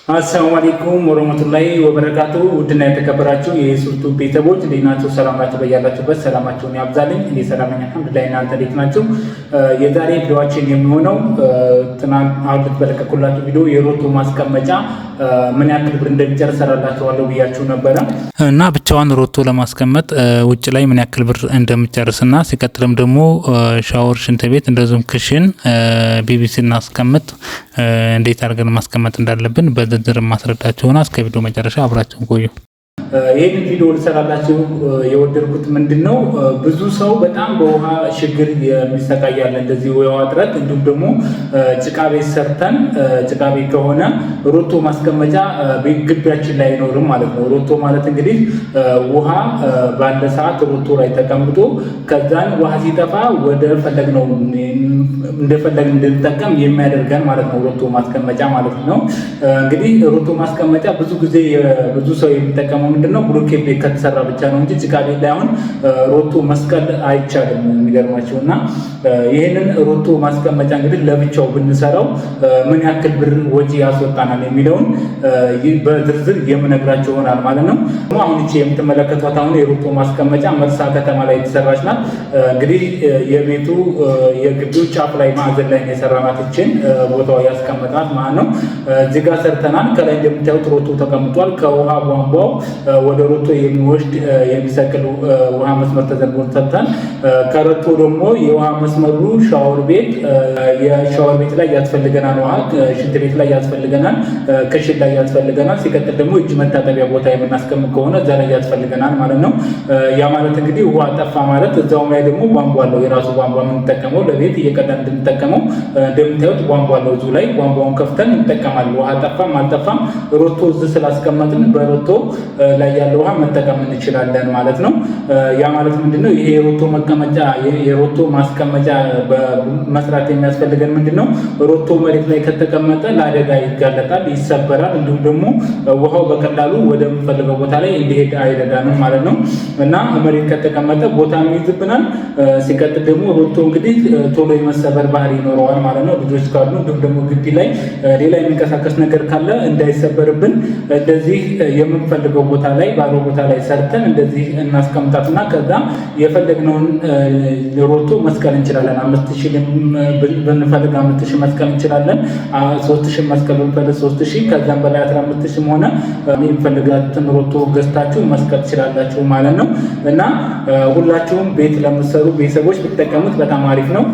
አሰላሙ አለይኩም ወረህመቱላሂ ወበረካቱ። ውድና የተከበራችሁ የሱርቱ ቤተሰቦች እንዴት ናችሁ? ሰላም ናችሁ? በያላችሁበት ሰላማችሁን ያብዛልኝ። እኔ ሰላም ነኝ አልሐምዱሊላህ። እናንተ እንዴት ናችሁ? የዛሬ ቪዲዮአችን የሚሆነው አሁን ልትመለከቱላችሁ ቪዲዮ የሮቶ ማስቀመጫ ምን ያክል ብር እንደሚጨርስ ሰራላችኋለሁ ብያችሁ ነበረ እና ብቻዋን ሮቶ ለማስቀመጥ ውጭ ላይ ምን ያክል ብር እንደሚጨርስና ሲቀጥልም ደግሞ ሻወር፣ ሽንት ቤት እንደዚሁም ክሽን ቢቢሲ እናስቀምጥ እንዴት አድርገን ማስቀመጥ እንዳለብን በዝርዝር ማስረዳችሁ ሆነ። እስከ ቪዲዮ መጨረሻ አብራችሁን ቆዩ። ይህን ቪዲዮ ልሰራላችሁ የወደድኩት ምንድነው ብዙ ሰው በጣም በውሃ ችግር የሚሰቃያል። እንደዚህ የውሃ እጥረት እንዲሁም ደግሞ ጭቃ ቤት ሰርተን ጭቃ ቤት ከሆነ ሮቶ ማስቀመጫ ግቢያችን ላይ አይኖርም ማለት ነው። ሮቶ ማለት እንግዲህ ውሃ ባለ ሰዓት ሮቶ ላይ ተቀምጦ ከዛን ውሃ ሲጠፋ ወደ ፈለግነው እንደፈለግን እንድንጠቀም የሚያደርገን ማለት ነው ሮቶ ማስቀመጫ ማለት ነው። እንግዲህ ሮቶ ማስቀመጫ ብዙ ጊዜ ብዙ ሰው የሚጠቀመው ምንድነው ብሎኬት ቤት ከተሰራ ብቻ ነው እንጂ ጭቃ ቤት ላይ አሁን ሮቶ መስቀል አይቻልም የሚገርማችሁና ይሄንን ሮቶ ማስቀመጫ እንግዲህ ለብቻው ብንሰራው ምን ያክል ብር ወጪ ያስወጣናል የሚለውን በዝርዝር የምነግራችሁ ይሆናል ማለት ነው። አሁን እቺ የምትመለከቷት አሁን የሮቶ ማስቀመጫ መርሳ ከተማ ላይ የተሰራች ናት። እንግዲህ የቤቱ የግቢው ጫፍ ላይ ማዕዘን ላይ የሰራናት እቺን ቦታው ያስቀመጥናት ማለት ነው። እዚህ ጋር ሰርተናል። ከላይ እንደምታዩት ሮቶ ተቀምጧል። ከውሃ ቧንቧው ወደ ሮቶ የሚወስድ የሚሰቅል ውሃ መስመር ተዘርግቶ ሰጥተን ከሮቶ ደግሞ የውሃ መስመሩ ሻወር ቤት የሻወር ቤት ላይ ያስፈልገናል፣ ውሃ ሽንት ቤት ላይ ያስፈልገናል፣ ክሽን ላይ ያስፈልገናል። ሲቀጥል ደግሞ እጅ መታጠቢያ ቦታ የምናስቀምጥ ከሆነ እዛ ላይ ያስፈልገናል ማለት ነው። ያ ማለት እንግዲህ ውሃ ጠፋ ማለት እዛውም ላይ ደግሞ ቧንቧ አለው፣ የራሱ ቧንቧ የምንጠቀመው ለቤት እየቀዳን እንድንጠቀመው እንደምታዩት ቧንቧ አለው። እዚሁ ላይ ቧንቧውን ከፍተን እንጠቀማለን። ውሃ ጠፋም አልጠፋም ሮቶ እዚህ ስላስቀመጥን በሮቶ ላይ ያለው ውሃ መጠቀም እንችላለን ማለት ነው። ያ ማለት ምንድነው ይሄ የሮቶ መቀመጫ የሮቶ ማስቀመጫ በመስራት የሚያስፈልገን ምንድነው ሮቶ መሬት ላይ ከተቀመጠ ለአደጋ ይጋለጣል፣ ይሰበራል። እንዲሁም ደግሞ ውሃው በቀላሉ ወደምንፈልገው ቦታ ላይ እንዲሄድ አይረዳንም ማለት ነው እና መሬት ከተቀመጠ ቦታ ይይዝብናል። ሲቀጥል ደግሞ ሮቶ እንግዲህ ቶሎ የመሰበር ባህሪ ይኖረዋል ማለት ነው። ልጆች ካሉ እንዲሁም ደግሞ ግቢ ላይ ሌላ የሚንቀሳቀስ ነገር ካለ እንዳይሰበርብን እንደዚህ የምንፈልገው ቦታ ላይ ባዶ ቦታ ላይ ሰርተን እንደዚህ እናስቀምጣትና ከዛ የፈለግነውን ሮቶ መስቀል እንችላለን። 5000 ብንፈልግ 5000 መስቀል እንችላለን። 3000 መስቀል ብንፈልግ 3000 ከዛም በላይ 15000 ሆነ የሚፈልጋትን ሮቶ ገዝታችሁ መስቀል ትችላላችሁ ማለት ነው እና ሁላችሁም ቤት ለምትሰሩ ቤተሰቦች ብትጠቀሙት በጣም አሪፍ ነው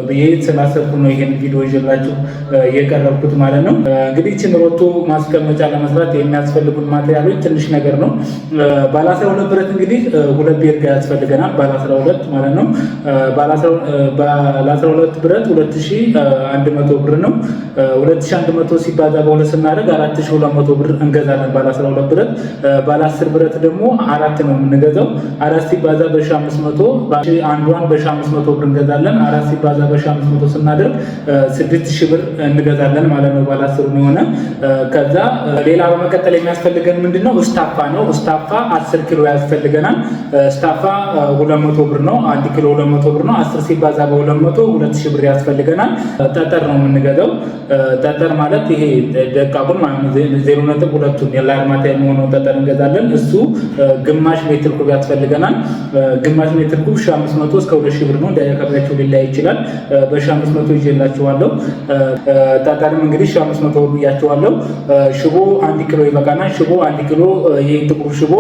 ብዬ ስላሰብኩ ነው ይሄን ቪዲዮ ይዤላችሁ የቀረብኩት ማለት ነው። እንግዲህ እቺን ሮቶ ማስቀመጫ ለመስራት የሚያስፈልጉን ማቴሪያሎች ትንሽ ነገር ነው። ባለ 12 ብረት እንግዲህ ሁለት ቤርጋ ያስፈልገናል። ባለ 12 ማለት ነው። ባለ 12 ብረት 2100 ብር ነው። 2100 ሲባዛ በሁለት ስናደርግ 4200 ብር እንገዛለን ባለ 12 ብረት። ባለ 10 ብረት ደግሞ አራት ነው የምንገዛው። 4 ሲባዛ በ1500 አንዷን በ1500 ብር እንገዛለን። 4 ሲባዛ በ1500 ስናደርግ 6000 ብር እንገዛለን ማለት ነው ባለ 10 ነው የሆነ። ከዛ ሌላ በመቀጠል የሚያስፈልገን ምንድነው ስታፋ ነው። ስታፋ 10 ኪሎ ያስፈልገናል። ስታፋ 200 ብር ነው። 1 ኪሎ 200 ብር ነው። 10 ሲባዛ በ200 2000 ብር ያስፈልገናል። ጠጠር ነው የምንገዛው። ጠጠር ማለት ይሄ ደቃቁን ማለት 0.2 የላርማታ የሚሆነው ጠጠር እንገዛለን። እሱ ግማሽ ሜትር ኩብ ያስፈልገናል። ግማሽ ሜትር ኩብ 1500 እስከ 2000 ብር ነው። እንዳያከብራችሁ ሊለያይ ይችላል። በ1500 ይዤላችኋለሁ። ጠጠርም እንግዲህ 1500 ብር ብያችኋለሁ። ሽቦ 1 ኪሎ ይበቃናል። ሽቦ 1 ኪሎ ይሄ ጥቁር ሽቦ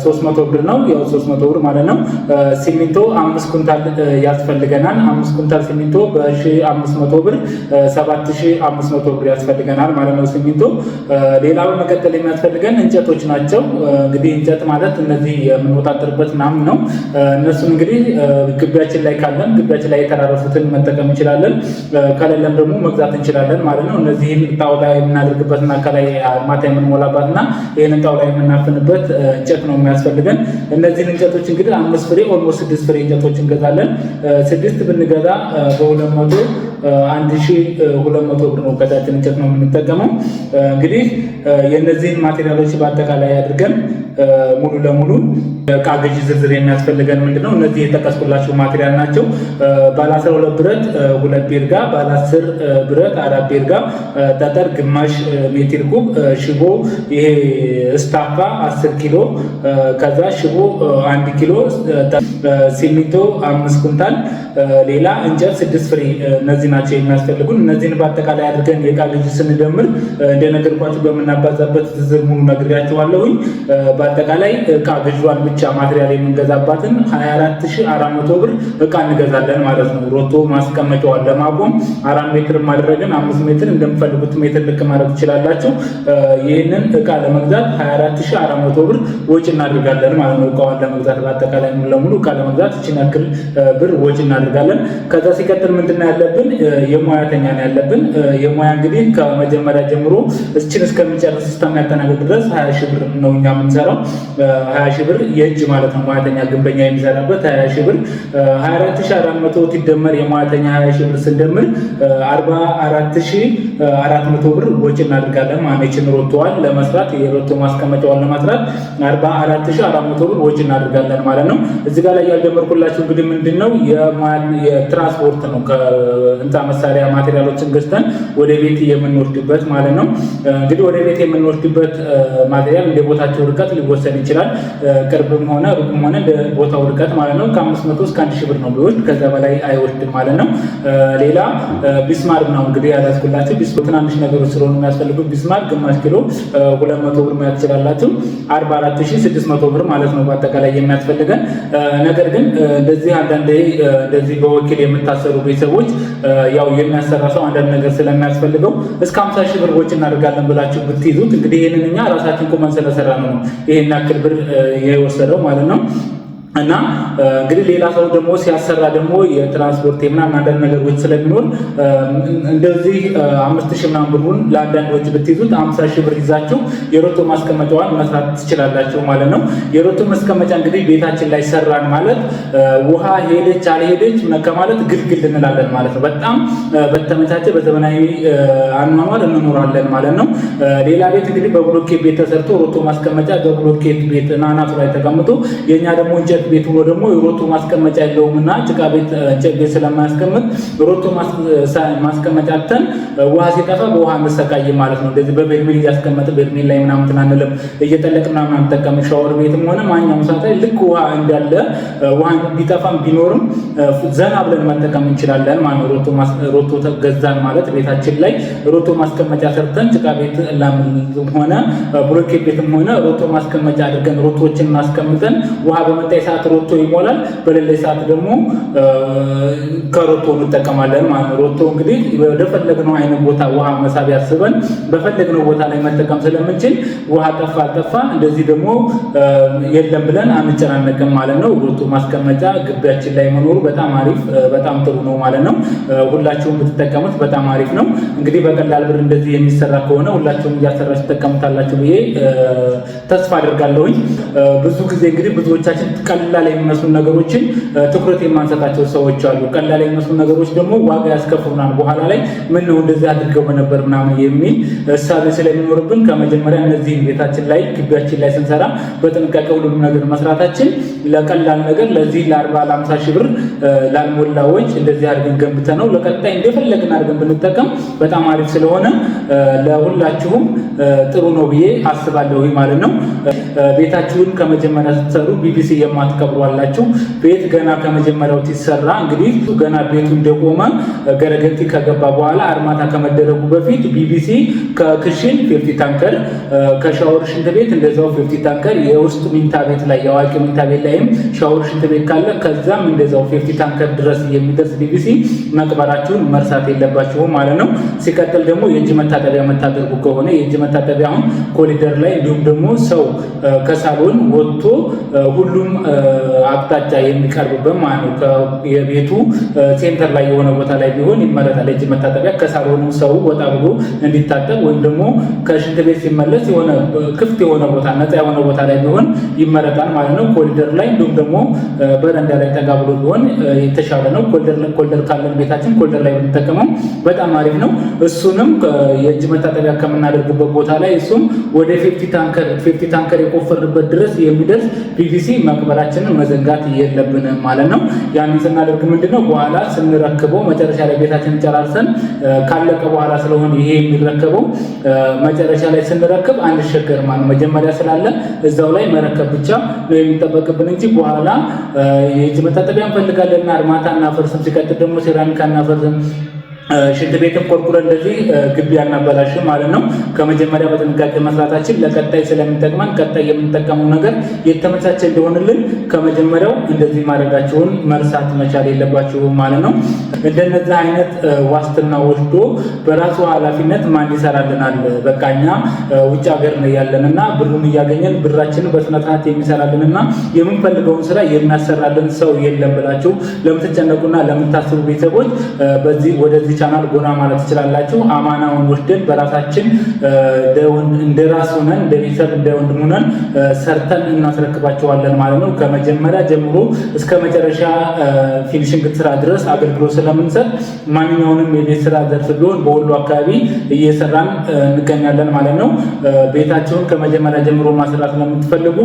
300 ብር ነው። ያው 300 ብር ማለት ነው። ሲሚንቶ 5 ኩንታል ያስፈልገናል። 5 ኩንታል ሲሚንቶ በ1500 ብር 7500 ብር ያስፈልገናል ማለት ነው ሲሚንቶ። ሌላ በመቀጠል የሚያስፈልገን እንጨቶች ናቸው። እንግዲህ እንጨት ማለት እነዚህ የምንወጣጥርበት ምናምን ነው። እነሱን እንግዲህ ግቢያችን ላይ ካለን ግቢያችን ላይ የተራረፉትን መጠቀም እንችላለን። ከሌለም ደግሞ መግዛት እንችላለን ማለት ነው። እነዚህን ጣውላ የምናደርግበትና ከላይ ማታ የምንሞላባትና ይሄንን ጣውላ የምናፍንበት እንጨት ነው የሚያስፈልገን። እነዚህን እንጨቶች እንግዲህ 5 ፍሬ ኦልሞስት 6 ፍሬ እንጨቶች እንገዛለን። 6 ብንገዛ በ200 1200 ብር ነው። ቀጫጭን እንጨት ነው የምንጠቀመው። እንግዲህ የእነዚህን ማቴሪያሎች በአጠቃላይ አድርገን ሙሉ ለሙሉ እቃ ግዢ ዝርዝር የሚያስፈልገን ምንድነው? እነዚህ የጠቀስኩላችሁ ማቴሪያል ናቸው። ባለ 12 ብረት 2 ቤርጋ፣ ባለ 10 ብረት 4 ቤርጋ፣ ጠጠር ግማሽ ሜትር ኩብ፣ ሽቦ ይሄ ስታፋ 10 ኪሎ፣ ከዛ ሽቦ 1 ኪሎ፣ ሲሚንቶ 5 ኩንታል፣ ሌላ እንጨት 6 ፍሬ። እነዚህ ናቸው የሚያስፈልጉን። እነዚህን በአጠቃላይ አድርገን የእቃ ግዢ ስንደምር እንደነገርኳችሁ በምናባዛበት ዝርዝር ሙሉ ነግሬያችኋለሁኝ። በአጠቃላይ እቃ ግዢዋን ብቻ ማቴሪያል የምንገዛባትን 24400 ብር እቃ እንገዛለን ማለት ነው። ሮቶ ማስቀመጫዋን ለማቆም 4 ሜትር ማድረግን 5 ሜትር እንደምፈልጉት ሜትር ልክ ማድረግ ትችላላችሁ። ይህንን እቃ ለመግዛት 24400 ብር ወጪ እናደርጋለን ማለት ነው። እቃዋን ለመግዛት በአጠቃላይ ሙሉ ለሙሉ እቃ ለመግዛት እቺን ያክል ብር ወጪ እናደርጋለን። ከዛ ሲቀጥል ምንድነው ያለብን? የሙያተኛ ነው ያለብን። የሙያ እንግዲህ ከመጀመሪያ ጀምሮ እቺን እስከሚጨርስ እስከሚያጠናቅቅ ድረስ 20 ሺህ ብር ነው እኛ የምንሰራው። 20 ሺህ ብር የእጅ ማለት ነው። ሙያተኛ ግንበኛ የሚሰራበት 20 ሺህ ብር 24400 ሲደመር የሙያተኛ 20 ሺህ ብር ስንደምር 44400 ብር ወጪ እናደርጋለን ማለት ነው። ሮቶዋን ለመስራት የሮቶ ማስቀመጫዋን ለመስራት 44400 ብር ወጪ እናደርጋለን ማለት ነው። እዚህ ጋር ላይ ያልደመርኩላችሁ እንግዲህ ምንድነው የትራንስፖርት ነው። ከህንፃ መሳሪያ ማቴሪያሎችን ገዝተን ወደ ቤት የምንወስድበት ማለት ነው። እንግዲህ ወደ ቤት የምንወስድበት ማቴሪያል እንደ ቦታቸው ርቀት ሊወሰን ይችላል። ቅርብም ሆነ ሩቅም ሆነ እንደ ቦታው ርቀት ማለት ነው። ከ500 እስከ 1000 ብር ነው ቢወስድ፣ ከዛ በላይ አይወስድም ማለት ነው። ሌላ ቢስማር ነው እንግዲህ ያላስኩላችሁ። ትናንሽ ነገሮች ስለሆኑ የሚያስፈልጉት ቢስማር ግማሽ ኪሎ 200 ብር ማለት ትችላላችሁ። 44600 ብር ማለት ነው በአጠቃላይ የሚያስፈልገን። ነገር ግን እንደዚህ አንዳንዴ እንደዚህ በወኪል የምታሰሩ ቤተሰቦች ያው የሚያሰራ ሰው አንዳንድ ነገር ስለሚያስፈልገው እስከ 50 ሺህ ብር ወጪ እናደርጋለን ብላችሁ ብትይዙት እንግዲህ ይሄንን እኛ ራሳችን ቁመን ስለሰራ ነው ይሄን ያክል ብር የወሰደው ማለት ነው። እና እንግዲህ ሌላ ሰው ደግሞ ሲያሰራ ደግሞ የትራንስፖርት ምናምን አንዳንድ ነገሮች ስለሚኖር እንደዚህ 5000 ምናምን ብሩን ለአንዳንድ ወጪ ብትይዙት 50 ሺህ ብር ይዛችሁ የሮቶ ማስቀመጫዋን መስራት ትችላላችሁ ማለት ነው። የሮቶ ማስቀመጫ እንግዲህ ቤታችን ላይ ሰራን ማለት ውሃ ሄደች አልሄደች ከማለት ግልግል እንላለን ማለት ነው። በጣም በተመቻቸ በዘመናዊ አኗኗር እንኖራለን ማለት ነው። ሌላ ቤት እንግዲህ በብሎኬት ቤት ተሰርቶ ሮቶ ማስቀመጫ በብሎኬት ቤት አናቱ ላይ ተቀምጦ የኛ ደግሞ እንጨት ቤት ሆኖ ደግሞ የሮቶ ማስቀመጫ የለውምና ጭቃ ቤት እንጨት ቤት ስለማያስቀምጥ ሮቶ ማስቀመጫተን ውሃ ሲጠፋ በውሃ እንሰቃይ ማለት ነው። እንደዚህ በበርሜል እያስቀመጥ በርሜል ላይ ምናምን ተናነለም እየጠለቅ ምናምን አንጠቀም። ሻወር ቤትም ሆነ ማንኛውም ሰዓት ላይ ልክ ውሃ እንዳለ ውሃ ቢጠፋም ቢኖርም ዘና ብለን መጠቀም እንችላለን ማለት ነው። ሮቶ ገዛን ማለት ቤታችን ላይ ሮቶ ማስቀመጫ ሰርተን ጭቃ ቤት ሆነ ብሎኬት ቤትም ሆነ ሮቶ ማስቀመጫ አድርገን ሮቶዎችን ማስቀምጠን ውሃ በመጣ ሰዓት ሮቶ ይሞላል፣ በሌላ ሰዓት ደግሞ ከሮቶ እንጠቀማለን ማለት ነው። ሮቶ እንግዲህ ወደፈለግነው አይነት ቦታ ውሃ መሳቢያ አስበን በፈለግነው ቦታ ላይ መጠቀም ስለምንችል ውሃ ጠፋ አልጠፋ እንደዚህ ደግሞ የለም ብለን አንጨናነቅም ማለት ነው። ሮቶ ማስቀመጫ ግቢያችን ላይ መኖሩ በጣም አሪፍ በጣም ጥሩ ነው ማለት ነው። ሁላችሁም ብትጠቀሙት በጣም አሪፍ ነው። እንግዲህ በቀላል ብር እንደዚህ የሚሰራ ከሆነ ሁላችሁም እያሰራችሁ ተጠቀሙታላችሁ ብዬ ተስፋ አደርጋለሁኝ። ብዙ ጊዜ እንግዲህ ብዙዎቻችን ቀላል የሚመስሉ ነገሮችን ትኩረት የማንሰጣቸው ሰዎች አሉ። ቀላል የሚመስሉ ነገሮች ደግሞ ዋጋ ያስከፍሉናል። በኋላ ላይ ምን ነው እንደዚህ አድርገው በነበር ምናምን የሚል እሳቤ ስለሚኖርብን ከመጀመሪያ እነዚህን ቤታችን ላይ ግቢያችን ላይ ስንሰራ በጥንቃቄ ሁሉንም ነገር መስራታችን ለቀላል ነገር ለዚህ ለ40-50 ሺህ ብር ላልሞላ ወጪ እንደዚህ አድርገን ገንብተነው ለቀጣይ እንደፈለግን አድርገን ብንጠቀም በጣም አሪፍ ስለሆነ ለሁላችሁም ጥሩ ነው ብዬ አስባለሁ ማለት ነው። ቤታችሁን ከመጀመሪያ ስትሰሩ ቢቢሲ የማትቀብሩ አላችሁ። ቤት ገና ከመጀመሪያው ሲሰራ እንግዲህ ገና ቤቱ እንደቆመ ገረገንቲ ከገባ በኋላ አርማታ ከመደረጉ በፊት ቢቢሲ ከክሽን 50 ታንከር ከሻወር ሽንት ቤት እንደዛው 50 ታንከር የውስጥ ሚንታ ቤት ላይ የአዋቂ ሚንታ ቤት ላይም ሻወር ሽንት ቤት ካለ ከዛም እንደዛው 50 ታንከር ድረስ የሚደርስ ቢቢሲ መቅበራችሁን መርሳት የለባችሁም ማለት ነው። ሲቀጥል ደግሞ የእጅ መታጠቢያ መታጠቡ ከሆነ የእጅ መታጠቢያ አሁን ኮሪደር ላይ እንዲሁም ደግሞ ሰው ከሳሎን ወጥቶ ሁሉም አቅጣጫ የሚቀርብበት ማለት ነው። የቤቱ ሴንተር ላይ የሆነ ቦታ ላይ ቢሆን ይመረጣል። የእጅ መታጠቢያ ከሳሎኑ ሰው ወጣ ብሎ እንዲታጠብ ወይም ደግሞ ከሽንት ቤት ሲመለስ የሆነ ክፍት የሆነ ቦታ ነፃ የሆነ ቦታ ላይ ቢሆን ይመረጣል ማለት ነው። ኮሪደር ላይ እንዲሁም ደግሞ በረንዳ ላይ ጠጋ ብሎ ቢሆን የተሻለ ነው። ኮሪደር ካለን ቤታችን ኮሪደር ላይ ብንጠቀመው በጣም አሪፍ ነው። እሱንም የእጅ መታጠቢያ ከምናደርግበት ቦታ ላይ እሱም ወደ ፌፍቲ ታንከር የቆፈርንበት ድረስ የሚደርስ ፒቪሲ መቅበራችንን መዘንጋት የለብንም ማለት ነው። ያንን ስናደርግ ምንድነው በኋላ ስንረክበው መጨረሻ ላይ ቤታችንን ጨራርሰን ካለቀ በኋላ ስለሆነ ይሄ የሚረከበው መጨረሻ ላይ ስንረክብ አንሸገር ማለት መጀመሪያ ስላለ እዛው ላይ መረከብ ብቻ ነው የሚጠበቅብን እንጂ በኋላ የእጅ መታጠቢያ እንፈልጋለን አርማታ እናፈርስም። ሲቀጥል ደግሞ ሴራሚክ እናፈርስም። ሽንት ቤትም ቆርቁረን እንደዚህ ግቢ አናበላሽም ማለት ነው። ከመጀመሪያ በጥንቃቄ መስራታችን ለቀጣይ ስለሚጠቅመን ቀጣይ የምንጠቀመው ነገር የተመቻቸ እንደሆንልን ከመጀመሪያው እንደዚህ ማድረጋቸውን መርሳት መቻል የለባችሁም ማለት ነው። እንደነዚህ አይነት ዋስትና ወስዶ በራሱ ኃላፊነት ማን ይሰራልናል? በቃ እኛ ውጭ ሀገር ነው ያለንና ብሩን እያገኘን ብራችንን በስነስርዓት የሚሰራልንና የምንፈልገውን ስራ የሚያሰራልን ሰው የለም ብላችሁ ለምትጨነቁና ለምታስቡ ቤተሰቦች ወደዚህ ቻናል ጎና ማለት ትችላላችሁ። አማናውን ወስደን በራሳችን እንደ ራስ ሆነን እንደ ቤተሰብ እንደ ወንድም ሆነን ሰርተን እናስረክባቸዋለን ማለት ነው። ከመጀመሪያ ጀምሮ እስከ መጨረሻ ፊኒሽንግ ስራ ድረስ አገልግሎት ስለምንሰጥ ማንኛውንም የቤት ስራ ዘርፍ ቢሆን በወሎ አካባቢ እየሰራን እንገኛለን ማለት ነው። ቤታቸውን ከመጀመሪያ ጀምሮ ማስራት ለምትፈልጉ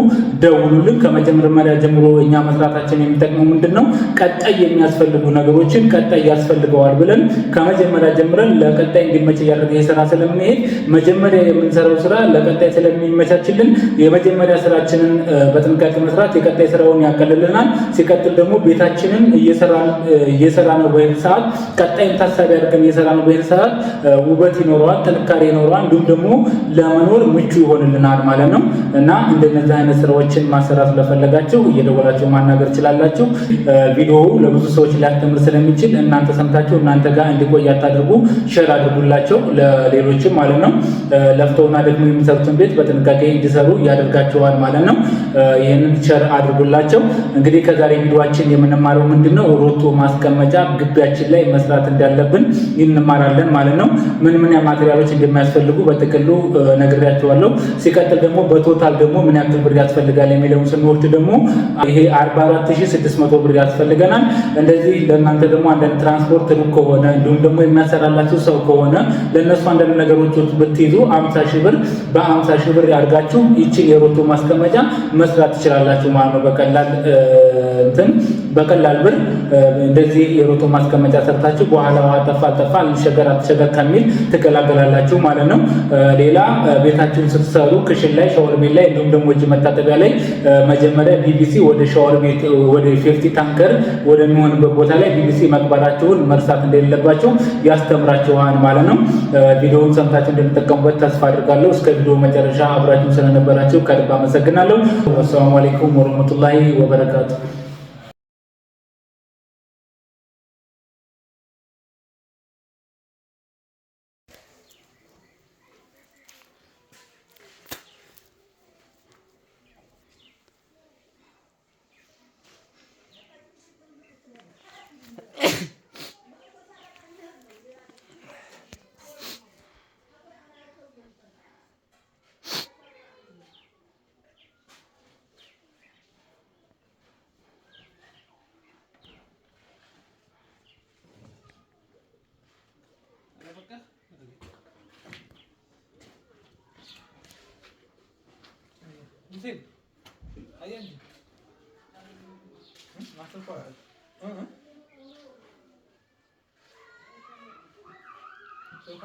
ደውሉልን። ከመጀመሪያ ጀምሮ እኛ መስራታችን የሚጠቅመው ምንድነው ቀጣይ የሚያስፈልጉ ነገሮችን ቀጣይ ያስፈልገዋል ብለን ከመጀመሪያ ጀምረን ለቀጣይ እንዲመች እያደረገ የስራ ስለምንሄድ መጀመሪያ የምንሰራው ስራ ለቀጣይ ስለሚመቻችልን የመጀመሪያ ስራችንን በጥንቃቄ መስራት የቀጣይ ስራውን ያቀልልናል። ሲቀጥል ደግሞ ቤታችንን እየሰራ ነው በይል ሰዓት ቀጣይን ታሳቢ አድርገን እየሰራ ነው በይል ሰዓት ውበት ይኖረዋል፣ ጥንካሬ ይኖረዋል፣ እንዲሁም ደግሞ ለመኖር ምቹ ይሆንልናል ማለት ነው። እና እንደነዚህ አይነት ስራዎችን ማሰራት ስለፈለጋችሁ እየደወላችሁ ማናገር ትችላላችሁ። ቪዲዮው ለብዙ ሰዎች ሊያስተምር ስለሚችል እናንተ ሰምታችሁ እናንተ ጋር እንዲቆይ አታድርጉ፣ ሼር አድርጉላቸው ለሌሎችም ማለት ነው። ለፍተውና ደግሞ የሚሰሩትን ቤት በጥንቃቄ እንዲሰሩ ያደርጋቸዋል ማለት ነው። ይህንን ሼር አድርጉላቸው። እንግዲህ ከዛሬ ቪዲዮአችን የምንማረው ምንድነው ሮቶ ማስቀመጫ ግቢያችን ላይ መስራት እንዳለብን እንማራለን ማለት ነው። ምን ማቴሪያሎች እንደሚያስፈልጉ በጥቅሉ ነግሬያቸዋለሁ። ሲቀጥል ደግሞ በቶታል ደግሞ ምን ያክል ብር ያስፈልጋል የሚለውን ስንወስድ ደግሞ ይሄ 44600 ብር ያስፈልገናል። እንደዚህ ለእናንተ ደግሞ አንዳንድ ትራንስፖርት ሩቅ ከሆነ እንዲሁም ደግሞ የሚያሰራላችሁ ሰው ከሆነ ለነሱ አንዳንድ ነገሮች ብትይዙ 50 ሺህ ብር በ50 ሺህ ብር ያርጋችሁ ይቺን የሮቶ ማስቀመጫ መስራት ትችላላችሁ ማለት ነው። በቀላል ብር እንደዚህ የሮቶ ማስቀመጫ ሰርታችሁ በኋላ አጠፋ አልሸገር ከሚል ትገላገላላችሁ ማለት ነው። ሌላ ቤታችሁን ስትሰሩ ክሽን ላይ ሻወር ቤት ላይ እንዲሁም ደግሞ እጅ መታጠቢያ ላይ መጀመሪያ ቢቢሲ ወደ ሻወር ቤት ወደ ሴፍቲ ታንከር ወደሚሆንበት ቦታ ላይ ቢቢሲ መቅበራችሁን መርሳት እንደሌለባችሁ ያስተምራችኋል ማለት ነው። ቪዲዮውን ሰምታችሁ እንደምትጠቀሙበት ተስፋ አድርጋለሁ። እስከ ቪዲዮ መጨረሻ አብራችሁ ስለነበራችሁ ከልብ አመሰግናለሁ። ወሰላሙ አለይኩም ወረህመቱላሂ ወበረካቱ። Sim. Aí, Andy. Master Power. So,